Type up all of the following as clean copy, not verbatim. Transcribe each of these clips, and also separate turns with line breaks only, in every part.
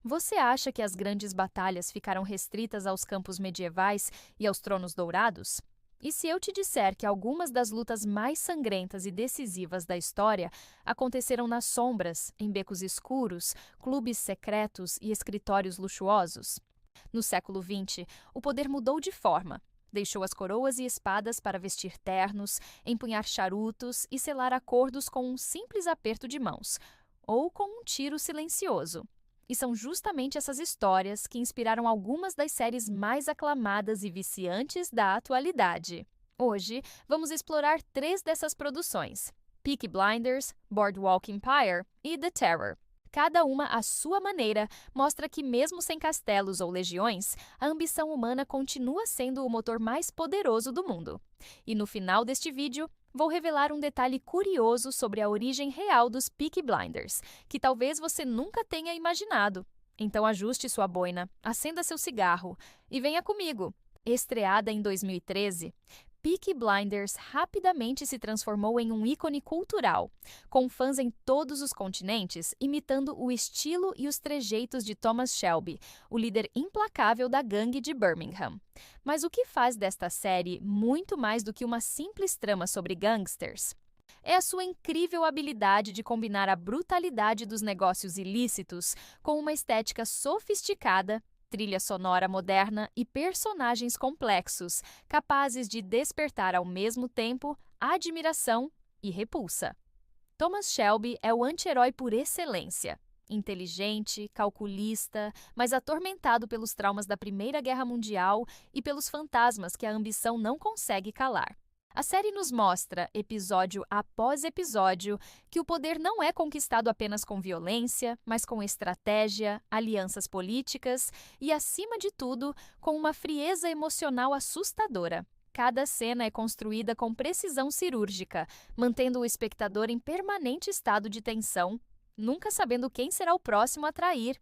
Você acha que as grandes batalhas ficaram restritas aos campos medievais e aos tronos dourados? E se eu te disser que algumas das lutas mais sangrentas e decisivas da história aconteceram nas sombras, em becos escuros, clubes secretos e escritórios luxuosos? No século XX, o poder mudou de forma. Deixou as coroas e espadas para vestir ternos, empunhar charutos e selar acordos com um simples aperto de mãos, ou com um tiro silencioso. E são justamente essas histórias que inspiraram algumas das séries mais aclamadas e viciantes da atualidade. Hoje, vamos explorar três dessas produções: Peaky Blinders, Boardwalk Empire e The Terror. Cada uma, à sua maneira, mostra que, mesmo sem castelos ou legiões, a ambição humana continua sendo o motor mais poderoso do mundo. E no final deste vídeo, vou revelar um detalhe curioso sobre a origem real dos Peaky Blinders, que talvez você nunca tenha imaginado. Então ajuste sua boina, acenda seu cigarro e venha comigo. Estreada em 2013, Peaky Blinders rapidamente se transformou em um ícone cultural, com fãs em todos os continentes imitando o estilo e os trejeitos de Thomas Shelby, o líder implacável da gangue de Birmingham. Mas o que faz desta série muito mais do que uma simples trama sobre gangsters? É a sua incrível habilidade de combinar a brutalidade dos negócios ilícitos com uma estética sofisticada, trilha sonora moderna e personagens complexos, capazes de despertar ao mesmo tempo admiração e repulsa. Thomas Shelby é o anti-herói por excelência. Inteligente, calculista, mas atormentado pelos traumas da Primeira Guerra Mundial e pelos fantasmas que a ambição não consegue calar. A série nos mostra, episódio após episódio, que o poder não é conquistado apenas com violência, mas com estratégia, alianças políticas e, acima de tudo, com uma frieza emocional assustadora. Cada cena é construída com precisão cirúrgica, mantendo o espectador em permanente estado de tensão, nunca sabendo quem será o próximo a trair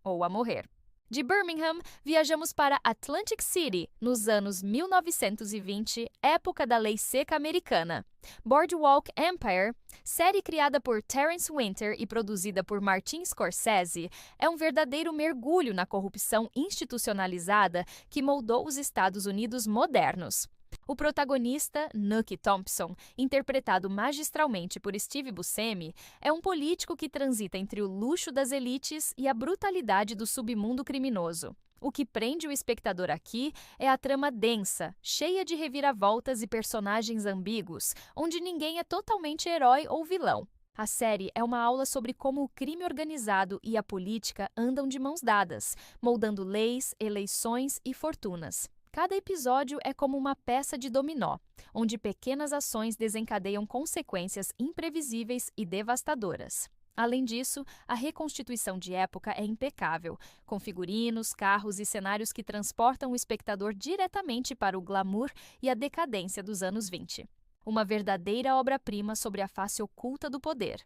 ou a morrer. De Birmingham, viajamos para Atlantic City, nos anos 1920, época da lei seca americana. Boardwalk Empire, série criada por Terence Winter e produzida por Martin Scorsese, é um verdadeiro mergulho na corrupção institucionalizada que moldou os Estados Unidos modernos. O protagonista, Nucky Thompson, interpretado magistralmente por Steve Buscemi, é um político que transita entre o luxo das elites e a brutalidade do submundo criminoso. O que prende o espectador aqui é a trama densa, cheia de reviravoltas e personagens ambíguos, onde ninguém é totalmente herói ou vilão. A série é uma aula sobre como o crime organizado e a política andam de mãos dadas, moldando leis, eleições e fortunas. Cada episódio é como uma peça de dominó, onde pequenas ações desencadeiam consequências imprevisíveis e devastadoras. Além disso, a reconstituição de época é impecável, com figurinos, carros e cenários que transportam o espectador diretamente para o glamour e a decadência dos anos 20. Uma verdadeira obra-prima sobre a face oculta do poder.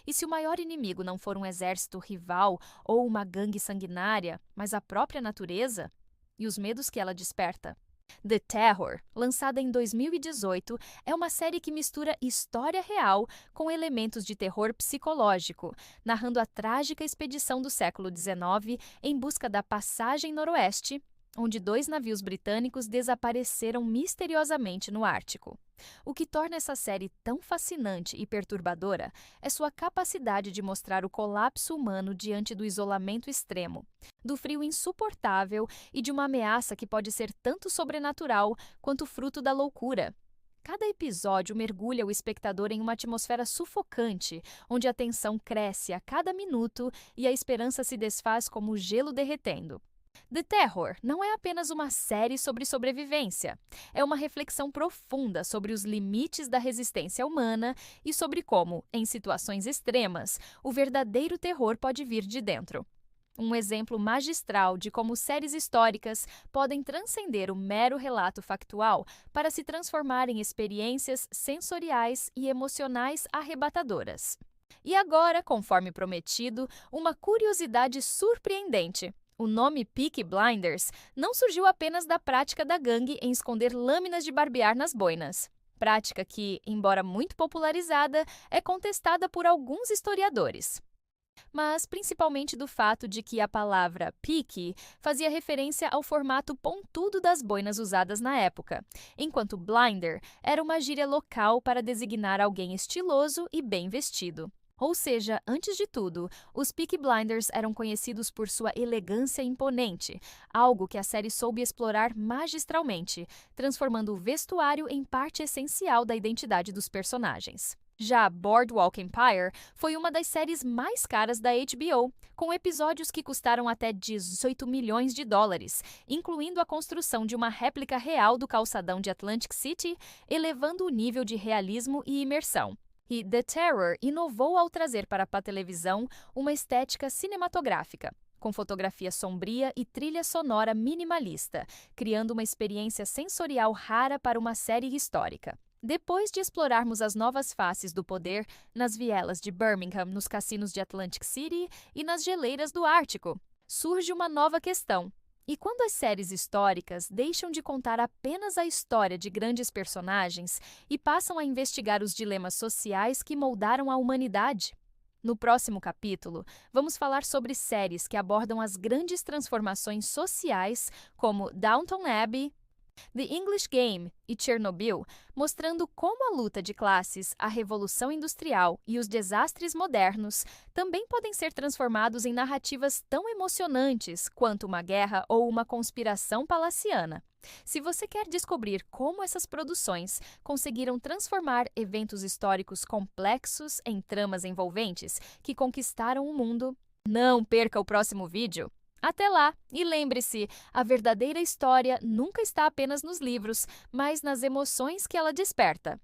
E se o maior inimigo não for um exército rival ou uma gangue sanguinária, mas a própria natureza? E os medos que ela desperta? The Terror, lançada em 2018, é uma série que mistura história real com elementos de terror psicológico, narrando a trágica expedição do século XIX em busca da Passagem Noroeste, onde 2 navios britânicos desapareceram misteriosamente no Ártico. O que torna essa série tão fascinante e perturbadora é sua capacidade de mostrar o colapso humano diante do isolamento extremo, do frio insuportável e de uma ameaça que pode ser tanto sobrenatural quanto fruto da loucura. Cada episódio mergulha o espectador em uma atmosfera sufocante, onde a tensão cresce a cada minuto e a esperança se desfaz como gelo derretendo. The Terror não é apenas uma série sobre sobrevivência. É uma reflexão profunda sobre os limites da resistência humana e sobre como, em situações extremas, o verdadeiro terror pode vir de dentro. Um exemplo magistral de como séries históricas podem transcender o mero relato factual para se transformar em experiências sensoriais e emocionais arrebatadoras. E agora, conforme prometido, uma curiosidade surpreendente. O nome Peaky Blinders não surgiu apenas da prática da gangue em esconder lâminas de barbear nas boinas. Prática que, embora muito popularizada, é contestada por alguns historiadores. mas principalmente do fato de que a palavra pique fazia referência ao formato pontudo das boinas usadas na época, enquanto blinder era uma gíria local para designar alguém estiloso e bem vestido. Ou seja, antes de tudo, os Peaky Blinders eram conhecidos por sua elegância imponente, algo que a série soube explorar magistralmente, transformando o vestuário em parte essencial da identidade dos personagens. Já Boardwalk Empire foi uma das séries mais caras da HBO, com episódios que custaram até 18 milhões de dólares, incluindo a construção de uma réplica real do calçadão de Atlantic City, elevando o nível de realismo e imersão. E The Terror inovou ao trazer para a televisão uma estética cinematográfica, com fotografia sombria e trilha sonora minimalista, criando uma experiência sensorial rara para uma série histórica. Depois de explorarmos as novas faces do poder nas vielas de Birmingham, nos cassinos de Atlantic City e nas geleiras do Ártico, surge uma nova questão. E quando as séries históricas deixam de contar apenas a história de grandes personagens e passam a investigar os dilemas sociais que moldaram a humanidade? No próximo capítulo, vamos falar sobre séries que abordam as grandes transformações sociais, como Downton Abbey, The English Game e Chernobyl, mostrando como a luta de classes, a revolução industrial e os desastres modernos também podem ser transformados em narrativas tão emocionantes quanto uma guerra ou uma conspiração palaciana. Se você quer descobrir como essas produções conseguiram transformar eventos históricos complexos em tramas envolventes que conquistaram o mundo, não perca o próximo vídeo! Até lá! E lembre-se, a verdadeira história nunca está apenas nos livros, mas nas emoções que ela desperta.